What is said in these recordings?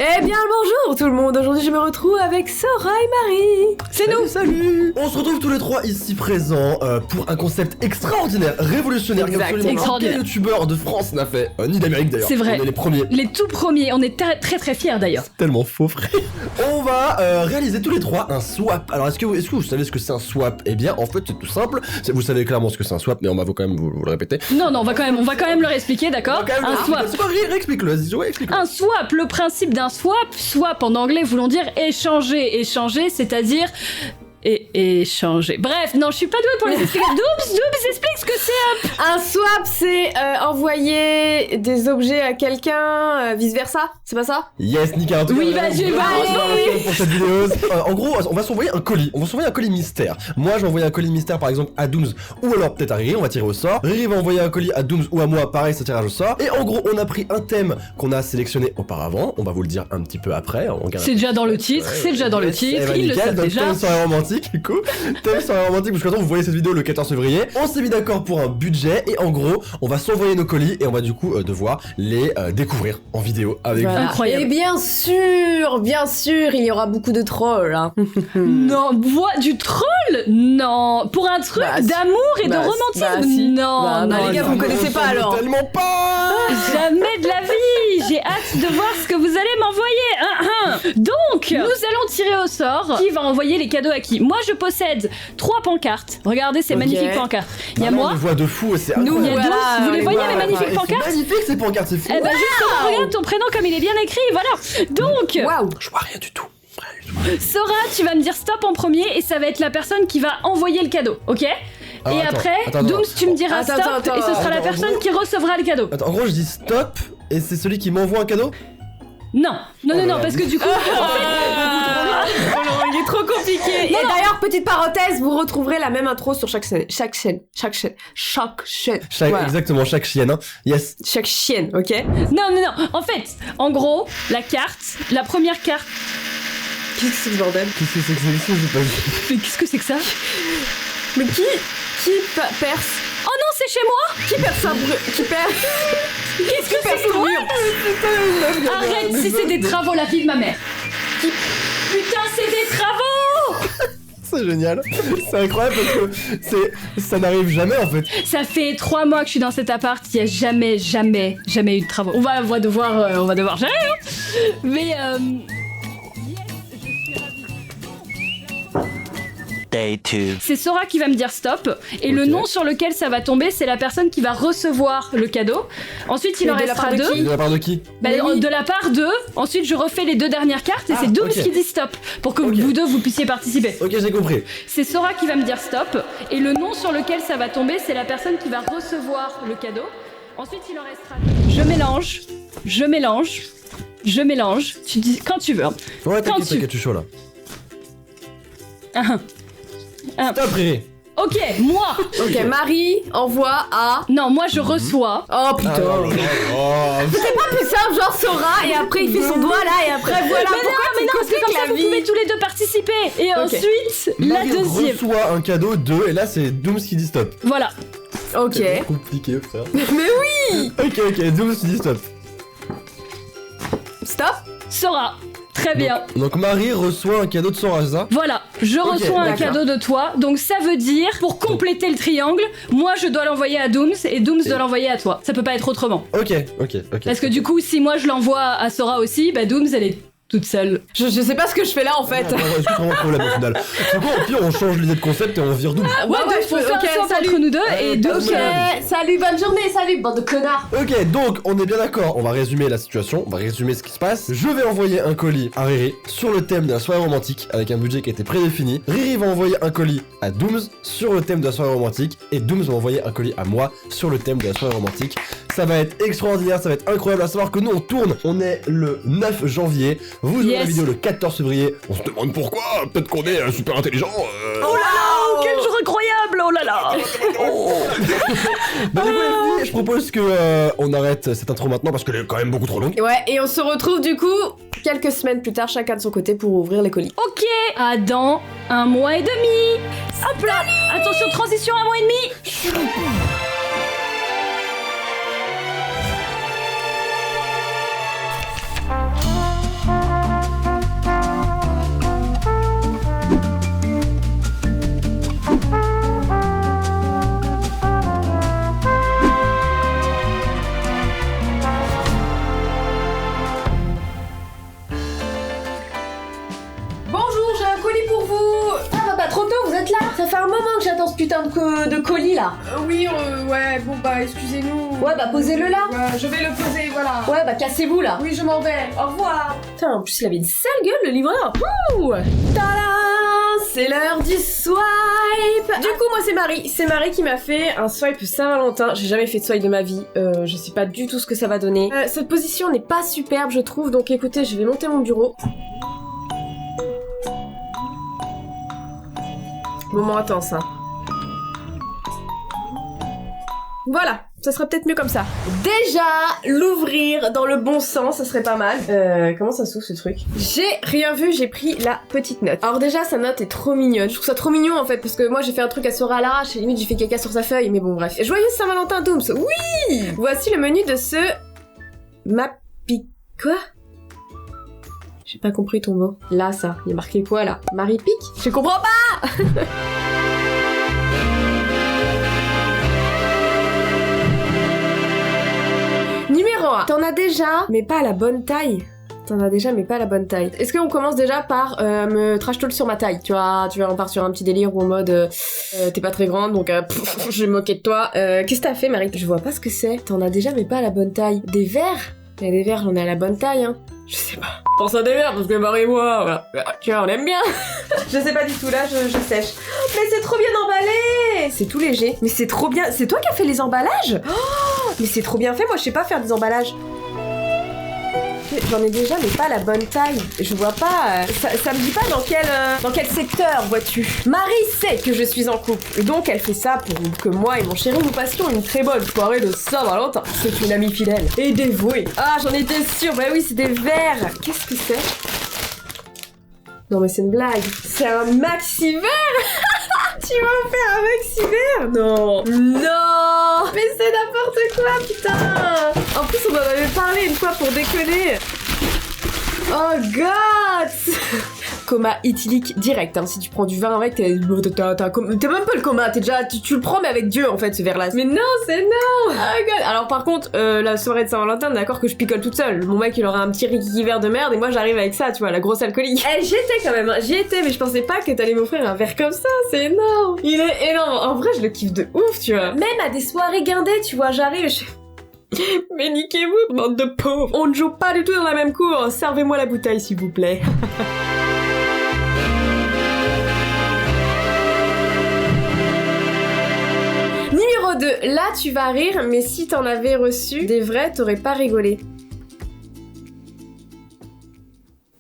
Eh bien bonjour tout le monde, aujourd'hui je me retrouve avec Sora et Marie. C'est nous. Salut. On se retrouve tous les trois ici présents pour un concept extraordinaire, révolutionnaire, Exact, absolument extraordinaire. aucun youtubeur de France n'a fait, ni d'Amérique d'ailleurs. C'est vrai. On est les premiers. Les tout premiers, on est très très fiers d'ailleurs. C'est tellement faux, frère. On va réaliser tous les trois un swap. Alors est-ce que vous savez ce que c'est un swap? Eh bien en fait c'est tout simple. Vous savez clairement ce que c'est un swap, mais on va quand même vous le répéter. Non, on va quand même leur expliquer, d'accord? Un swap. C'est quoi? Réexplique-le, vas-y, ouais, explique-le. Un swap, le principe d'un swap en anglais voulant dire échanger, c'est-à-dire échanger. Bref, non, je suis pas douée pour les expliquer. Doobs, explique ce que c'est. Un swap c'est envoyer des objets à quelqu'un, vice versa, c'est pas ça? Yes, Nika, en tout Oui, cas, bah, j'ai on pas va pour cette vidéo. En gros, on va s'envoyer un colis. On va s'envoyer un colis mystère. Moi, je vais envoyer un colis mystère, par exemple, à Dooms ou alors peut-être à Riri. On va tirer au sort. Riri va envoyer un colis à Dooms ou à moi. Pareil, ça tirage au sort. Et en gros, on a pris un thème qu'on a sélectionné auparavant. On va vous le dire un petit peu après. C'est déjà dans le titre, ils le savent déjà. Thème soirée romantique, du coup. Thème soirée romantique, parce que quand vous voyez cette vidéo le 14 février, on s'est mis d'accord pour un budget. Et en gros, on va s'envoyer nos colis et on va du coup devoir les découvrir en vidéo avec vous. Incroyable. Et bien sûr, il y aura beaucoup de trolls. Hein. Non, du troll? Non, pour un truc Bah, si. d'amour et de romantisme? si. Non, Bah, non, les gars, non. vous me connaissez pas alors. Tellement pas. Jamais de la vie. J'ai hâte de voir ce que vous allez m'envoyer. Donc, nous allons tirer au sort qui va envoyer les cadeaux à qui. Moi, je possède 3 pancartes. Regardez ces Ok. magnifiques pancartes. Il y a Maman, moi, on les voit de fou, c'est nous, il y a incroyable. 12. Vous les voyez, les voilà, magnifiques C'est pancartes? magnifique ces pancartes, c'est fou. Eh ben justement, regarde ton prénom comme il est bien écrit, voilà. Donc, Waouh. Je vois rien du tout. Sora, tu vas me dire stop en premier et ça va être la personne qui va envoyer le cadeau, ok? Alors, Et attends, après, attends. Dooms, tu me diras Attends, stop attends, et ce sera la attends, personne en gros- qui recevra le cadeau. Attends, en gros, je dis stop et c'est celui qui m'envoie un cadeau. Non, parce que du coup, Il est trop compliqué. Et d'ailleurs, petite parenthèse, vous retrouverez la même intro sur chaque chaîne. Voilà. Exactement, chaque chienne. Hein. Yes. Chaque chienne, ok? non. En fait, en gros, la première carte. Qu'est-ce que c'est ce bordel? Qu'est-ce que c'est que ça? J'ai pas vu. Mais qu'est-ce que c'est que ça? Mais qui perce? Oh non, c'est chez moi. Qui perce un qui perce? Qu'est-ce que c'est que toi? Arrête, si c'est des travaux, la fille de ma mère. Putain, c'est des travaux. C'est génial. C'est incroyable parce que ça n'arrive jamais en fait. Ça fait 3 mois que je suis dans cet appart, il y a jamais eu de travaux. On va devoir gérer, hein. Mais yes, je suis ravie. Day 2. C'est Sora qui va me dire stop, et le Ok. nom sur lequel ça va tomber, c'est la personne qui va recevoir le cadeau. Ensuite, il Mais en de la restera part de 2. qui De la part de qui? Bah, Mais oui. de la part de. Ensuite, je refais les 2 dernières cartes et Ah, c'est Dooms ok. qui dit stop pour que Ok. vous deux vous puissiez participer. Ok, j'ai compris. C'est Sora qui va me dire stop et le nom sur lequel ça va tomber, c'est la personne qui va recevoir le cadeau. Ensuite, il en restera. Je mélange. Tu dis quand tu veux. Ouais, Quand t'inquiète, tu- je suis chaud là. Ah. Stop, Riri. Ok, moi. Ok, Marie envoie à... Non, moi je reçois. Oh putain. C'est pas plus simple, genre Sora, et après il fait son doigt là, et après voilà. Mais non, parce que comme ça, vous pouvez tous les deux participer. Et Ok. ensuite, la Marie deuxième. reçoit un cadeau de, et là c'est Dooms qui dit stop. Voilà. Ok. C'est compliqué, frère. Mais oui. Ok, Dooms qui dit stop. Stop. Sora. Très bien. Donc Marie reçoit un cadeau de Sora, c'est ça? Voilà, je Ok, reçois un d'accord. cadeau de toi, donc ça veut dire, pour compléter le triangle, moi je dois l'envoyer à Dooms et Dooms doit l'envoyer à toi. Ça peut pas être autrement. Ok. Parce que du coup, si moi je l'envoie à Sora aussi, bah Dooms elle est toute seule. Je sais pas ce que je fais là en fait. Est-ce que c'est vraiment un problème au final? Du coup, au pire, on change l'idée de concept et on vire Dooms. Ouais, donc faut faire ok, un swap salut. entre nous deux et Dooms. Ok, salut, bonne journée, salut, bande de connards. Ok, donc on est bien d'accord, on va résumer la situation, on va résumer ce qui se passe. Je vais envoyer un colis à Riri sur le thème de la soirée romantique avec un budget qui a été prédéfini. Riri va envoyer un colis à Dooms sur le thème de la soirée romantique et Dooms va envoyer un colis à moi sur le thème de la soirée romantique. Ça va être extraordinaire, ça va être incroyable à savoir que nous on tourne, on est le 9 janvier, vous aurez la Yes. vidéo le 14 février. On se demande pourquoi, peut-être qu'on est super intelligent. Oh là là, quel jour incroyable, oh là là. Bah, du coup, les filles, je propose que on arrête cette intro maintenant parce qu'elle est quand même beaucoup trop longue. Ouais, et on se retrouve du coup quelques semaines plus tard, chacun de son côté, pour ouvrir les colis. Ok, à dans 1 mois et demi. Hop là, attention, transition 1 mois et demi. dans ce putain de colis là. Oui, ouais, bon bah excusez-nous. Ouais, bah posez-le là. Ouais, je vais le poser, voilà. Ouais, bah cassez-vous là. Oui, je m'en vais. Au revoir. Putain, en plus il avait une sale gueule le livreur. Ouh. Tada, c'est l'heure du swipe. Du coup, moi c'est Marie. C'est Marie qui m'a fait un swipe Saint-Valentin. J'ai jamais fait de swipe de ma vie. Je sais pas du tout ce que ça va donner. Cette position n'est pas superbe, je trouve. Donc écoutez, je vais monter mon bureau. Moment intense, hein. Voilà, ça serait peut-être mieux comme ça. Déjà, l'ouvrir dans le bon sens, ça serait pas mal. Comment ça s'ouvre ce truc? J'ai rien vu, j'ai pris la petite note. Alors déjà, sa note est trop mignonne. Je trouve ça trop mignon en fait, parce que moi j'ai fait un truc à Sora à l'arrache et limite j'ai fait caca sur sa feuille, mais bon bref. Joyeux Saint-Valentin Dooms, oui. Voici le menu de ce... Quoi? J'ai pas compris ton mot. Là, ça. Il y a marqué quoi, là? Marie Pic? Je comprends pas. Numéro 1. T'en as déjà, mais pas à la bonne taille. T'en as déjà, mais pas à la bonne taille. Est-ce qu'on commence déjà par me trash talk sur ma taille? Tu vois, on part sur un petit délire où en mode t'es pas très grande, donc je vais me moquer de toi. Qu'est-ce que t'as fait, Marie? Je vois pas ce que c'est. T'en as déjà, mais pas à la bonne taille. Des verres? Il y a des verres, j'en ai à la bonne taille, hein. Je sais pas. Pense à des verres, parce que Marie et moi, voilà. Tu vois, on aime bien. Je sais pas du tout, là, je sèche. Mais c'est trop bien emballé. C'est tout léger. Mais c'est trop bien. C'est toi qui as fait les emballages? Oh, mais c'est trop bien fait, moi je sais pas faire des emballages. J'en ai déjà, mais pas la bonne taille. Je vois pas... ça me dit pas dans quel secteur, vois-tu. Marie sait que je suis en couple, et donc elle fait ça pour que moi et mon chéri nous passions une très bonne soirée de Saint-Valentin. C'est une amie fidèle et dévouée. Ah, j'en étais sûre, bah oui, c'est des verres. Qu'est-ce que c'est? Non mais c'est une blague. C'est un maxi verre. Tu vas en faire un maxi verre? Non. Non. Mais c'est n'importe quoi, putain. En plus, on en avait parlé une fois pour déconner. Oh god. Coma éthylique direct, hein. Si tu prends du vin avec, t'es même pas le coma, t'es déjà, tu le prends mais avec Dieu en fait, ce verre là. Mais non, c'est non. Oh god. Alors par contre, la soirée de Saint-Valentin, d'accord que je picole toute seule. Mon mec il aura un petit rikiki vert de merde et moi j'arrive avec ça, tu vois, la grosse alcoolique. Eh, j'y étais quand même, hein. J'y étais, mais je pensais pas que t'allais m'offrir un verre comme ça, c'est énorme. Il est énorme, en vrai je le kiffe de ouf, tu vois. Même à des soirées guindées, tu vois, j'arrive, mais niquez-vous, bande de pauvres. On ne joue pas du tout dans la même cour, servez-moi la bouteille s'il vous plaît. Numéro 2, là tu vas rire, mais si t'en avais reçu des vrais, t'aurais pas rigolé.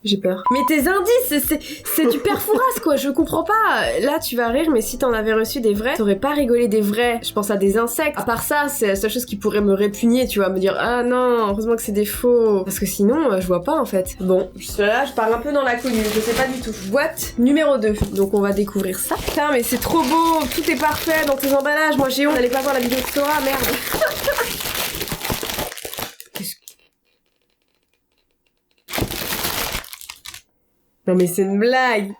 J'ai peur. Mais tes indices, c'est du père Fouras quoi, je comprends pas. Là tu vas rire, mais si t'en avais reçu des vrais, t'aurais pas rigolé des vrais. Je pense à des insectes. À part ça, c'est la seule chose qui pourrait me répugner, tu vois, me dire ah non, heureusement que c'est des faux. Parce que sinon, je vois pas en fait. Bon, là je pars un peu dans l'inconnu, je sais pas du tout. Boîte numéro 2, donc on va découvrir ça. Putain mais c'est trop beau, tout est parfait dans tes emballages. Moi j'ai honte d'aller pas voir la vidéo de Sora, merde. Non mais c'est une blague.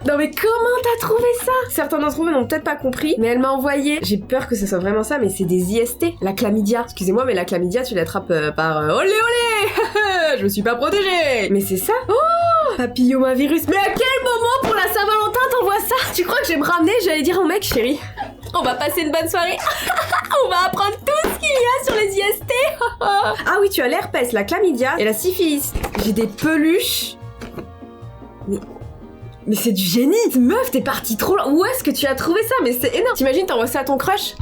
Non mais comment t'as trouvé ça? Certains d'entre vous n'ont peut-être pas compris, mais elle m'a envoyé, j'ai peur que ce soit vraiment ça, mais c'est des IST, la chlamydia. Excusez-moi, mais la chlamydia, tu l'attrapes par olé olé. Je me suis pas protégée. Mais c'est ça. Oh, papillomavirus. Mais à quel moment pour la Saint-Valentin t'envoies ça? Tu crois que je vais me ramener? J'allais dire au mec, chérie, on va passer une bonne soirée. On va apprendre tout ce qu'il y a sur les IST. Ah oui, tu as l'herpès, la chlamydia et la syphilis. J'ai des peluches. Mais c'est du génie! Meuf, t'es partie trop loin! Où est-ce que tu as trouvé ça? Mais c'est énorme! T'imagines, t'envoies ça à ton crush?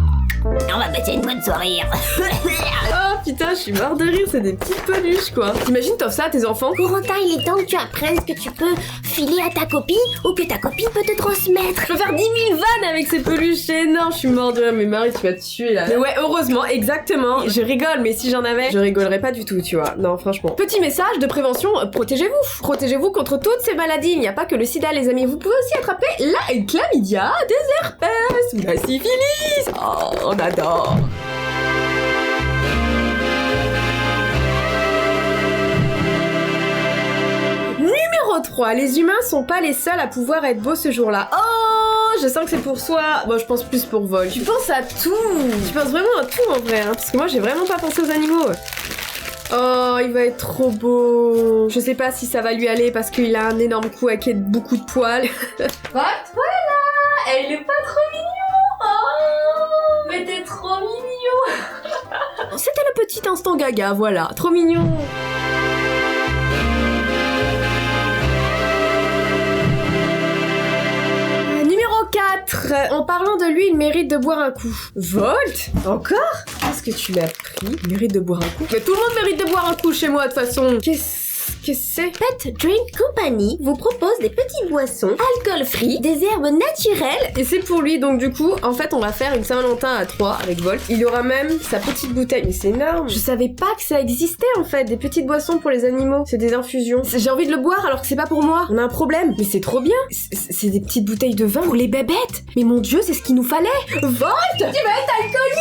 On va passer une bonne soirée. Oh putain, je suis mort de rire, c'est des petites peluches quoi! T'imagines, t'offres ça à tes enfants? Corentin, il est temps que tu apprennes ce que tu peux filer à ta copine ou que ta copine peut te transmettre. Je peux faire 10 000 vannes avec ces peluches, c'est énorme, je suis mort de rire, mais Marie, tu vas te tuer là. Mais ouais, heureusement, exactement. Je rigole, mais si j'en avais, je rigolerais pas du tout, tu vois. Non, franchement. Petit message de prévention, protégez-vous. Protégez-vous contre toutes ces maladies. Il n'y a pas que le sida, les amis. Vous pouvez aussi attraper la chlamydia, des herpès ou la syphilis. Oh, on adore. Numéro 3, les humains sont pas les seuls à pouvoir être beaux ce jour-là. Oh, je sens que c'est pour soi. Bon, je pense plus pour Vol. Tu penses à tout. Tu penses vraiment à tout en vrai, hein, parce que moi j'ai vraiment pas pensé aux animaux. Oh, il va être trop beau. Je sais pas si ça va lui aller parce qu'il a un énorme cou avec beaucoup de poils. Voilà, elle est pas trop mignonne. Mais t'es trop mignon. C'était le petit instant gaga, voilà, trop mignon. Numéro 4. En parlant de lui, il mérite de boire un coup. Volt? Encore? Qu'est-ce que tu l'as pris? Il mérite de boire un coup. Mais tout le monde mérite de boire un coup chez moi de toute façon. Qu'est-ce que c'est? Pet Drink Company vous propose des petites boissons alcool-free, des herbes naturelles. Et c'est pour lui, donc du coup, en fait, on va faire une Saint-Valentin à 3 avec Volt. Il y aura même sa petite bouteille, mais c'est énorme. Je savais pas que ça existait en fait, des petites boissons pour les animaux. C'est des infusions. J'ai envie de le boire alors que c'est pas pour moi. On a un problème. Mais c'est trop bien. C'est des petites bouteilles de vin pour les bébêtes. Mais mon Dieu, c'est ce qu'il nous fallait. Volt, tu vas être alcoolique.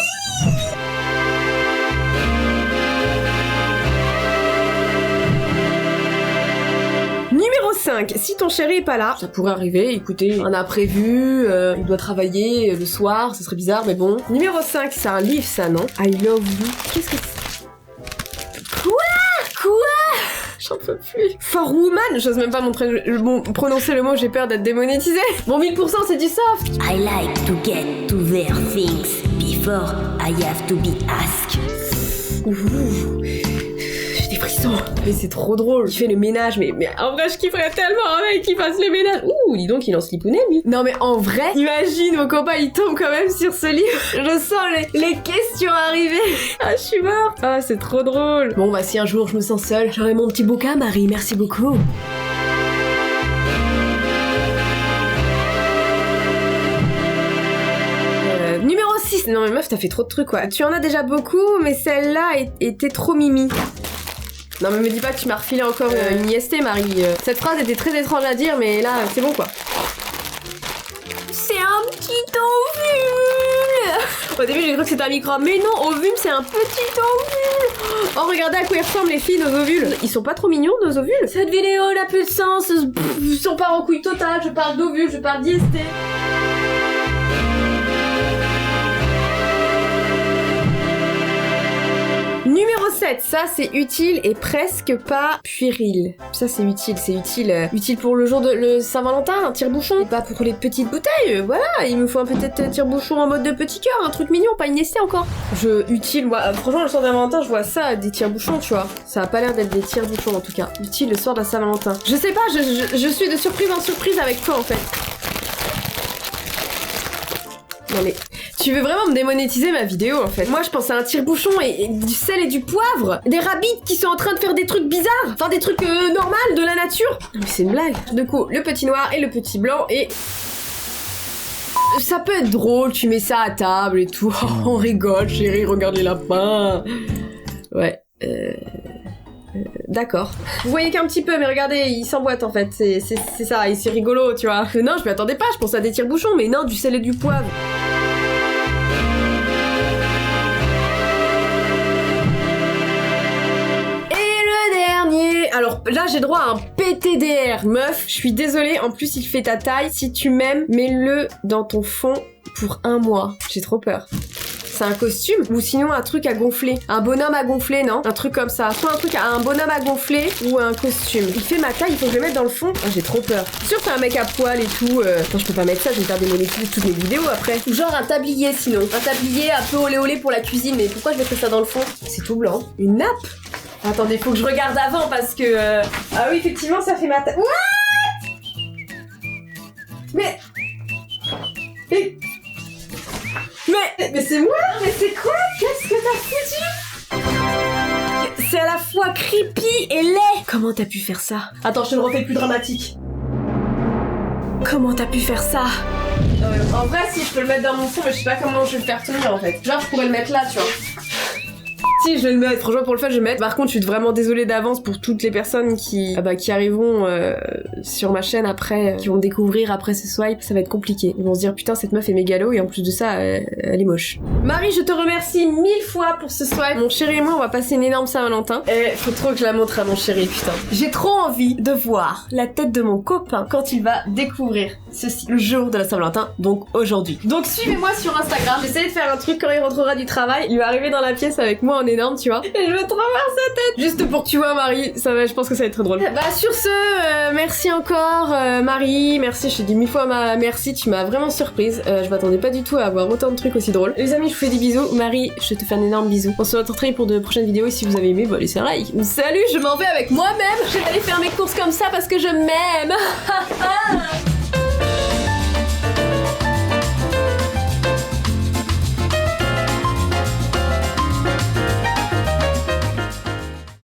Numéro 5, si ton chéri est pas là, ça pourrait arriver, écoutez, on a prévu, il doit travailler le soir, ce serait bizarre, mais bon. Numéro 5, c'est un livre ça, non? I love you. Qu'est-ce que c'est? Quoi? J'en peux plus. For Woman, j'ose même pas prononcer le mot, j'ai peur d'être démonétisée. Bon, 1000% c'est du soft. I like to get to their things before I have to be asked. Ouh. J'ai des frissons. Mais c'est trop drôle. Il fait le ménage, mais en vrai, je kifferais tellement un mec qui fasse le ménage. Ouh, dis donc, il en slipounet, lui. Non, mais en vrai, imagine, mon copain, il tombe quand même sur ce livre. Je sens les questions arriver. Ah, je suis morte. Ah, c'est trop drôle. Bon, bah, si un jour je me sens seule, j'aurai mon petit bouquin, Marie. Merci beaucoup. Numéro 6. Non, mais meuf, t'as fait trop de trucs, quoi. Tu en as déjà beaucoup, mais celle-là était trop mimi. Non mais me dis pas que tu m'as refilé encore une IST, Marie. Cette phrase était très étrange à dire, mais là, c'est bon, quoi. C'est un petit ovule. Au début, j'ai cru que c'était un microbe, mais non, ovule, c'est un petit ovule. Oh, regardez à quoi ils ressemblent, les filles, nos ovules. Ils sont pas trop mignons, nos ovules? Cette vidéo n'a plus de sens. Ils sont pas en couille totale. Je parle d'ovules, je parle d'IST. Numéro 7, ça c'est utile et presque pas puéril. Ça c'est utile pour le jour de le Saint-Valentin, un tire-bouchon. Et pas pour les petites bouteilles, voilà, il me faut un peut-être tire-bouchon en mode de petit cœur, un truc mignon, pas une essai encore. Utile, moi, franchement le soir de la Valentin, je vois ça, des tire-bouchons, tu vois. Ça a pas l'air d'être des tire-bouchons en tout cas. Utile le soir de la Saint-Valentin. Je sais pas, je suis de surprise en surprise avec toi en fait. Non mais, tu veux vraiment me démonétiser ma vidéo en fait. Moi je pense à un tire-bouchon et du sel et du poivre. Des rabbits qui sont en train de faire des trucs bizarres. Enfin des trucs normaux de la nature. Non mais c'est une blague. Du coup, le petit noir et le petit blanc et... Ça peut être drôle, tu mets ça à table et tout. Oh, on rigole chérie, regarde les lapins. Ouais, d'accord. Vous voyez qu'un petit peu, mais regardez, il s'emboîte en fait, c'est ça, et c'est rigolo, tu vois. Non, je m'y attendais pas, je pensais à des tire-bouchons, mais non, du sel et du poivre. Alors là j'ai droit à un PTDR, meuf, je suis désolée, en plus il fait ta taille, si tu m'aimes, mets-le dans ton fond pour 1 mois. J'ai trop peur. C'est un costume ou sinon un truc à gonfler. Un bonhomme à gonfler, non? Un truc comme ça. Soit un bonhomme à gonfler ou un costume. Il fait ma taille, il faut que je le mette dans le fond. Oh, j'ai trop peur. Je suis sûre que c'est un mec à poil et tout. Non, je peux pas mettre ça, je vais me faire démonétiser toutes mes vidéos après. Genre un tablier sinon. Un tablier un peu olé olé pour la cuisine, mais pourquoi je mettrais ça dans le fond? C'est tout blanc. Une nappe? Attendez, faut que je regarde avant parce que... Ah oui, effectivement, ça fait ma taille. What? Mais c'est moi? Mais c'est quoi? Qu'est-ce que t'as foutu? C'est à la fois creepy et laid. Comment t'as pu faire ça? Attends, je te le refais plus dramatique. Comment t'as pu faire ça? En vrai, si, je peux le mettre dans mon fond, mais je sais pas comment je vais le faire tenir en fait. Genre, je pourrais le mettre là, tu vois. Si, je vais le mettre, franchement pour le fait je vais le mettre. Par contre je suis vraiment désolée d'avance pour toutes les personnes qui arriveront sur ma chaîne après, qui vont découvrir après ce swipe, ça va être compliqué. Ils vont se dire putain cette meuf est mégalo et en plus de ça elle est moche. Marie, je te remercie 1000 fois pour ce swipe. Mon chéri et moi on va passer une énorme Saint-Valentin. Et faut trop que je la montre à mon chéri, putain. J'ai trop envie de voir la tête de mon copain quand il va découvrir ceci le jour de la Saint-Valentin, donc aujourd'hui. Donc suivez-moi sur Instagram, j'essaie de faire un truc quand il rentrera du travail, il va arriver dans la pièce avec moi en énorme, tu vois. Et je veux trop voir sa tête. Juste pour que tu vois, Marie, ça va, je pense que ça va être très drôle. Bah, sur ce, merci encore, Marie. Merci, je te dis 1000 fois merci, tu m'as vraiment surprise. Je m'attendais pas du tout à avoir autant de trucs aussi drôles. Les amis, je vous fais des bisous. Marie, je te fais un énorme bisou. On se retrouve très pour de prochaines vidéos et si vous avez aimé, bah, laissez un like. Salut, je m'en vais avec moi-même. Je vais aller faire mes courses comme ça parce que je m'aime.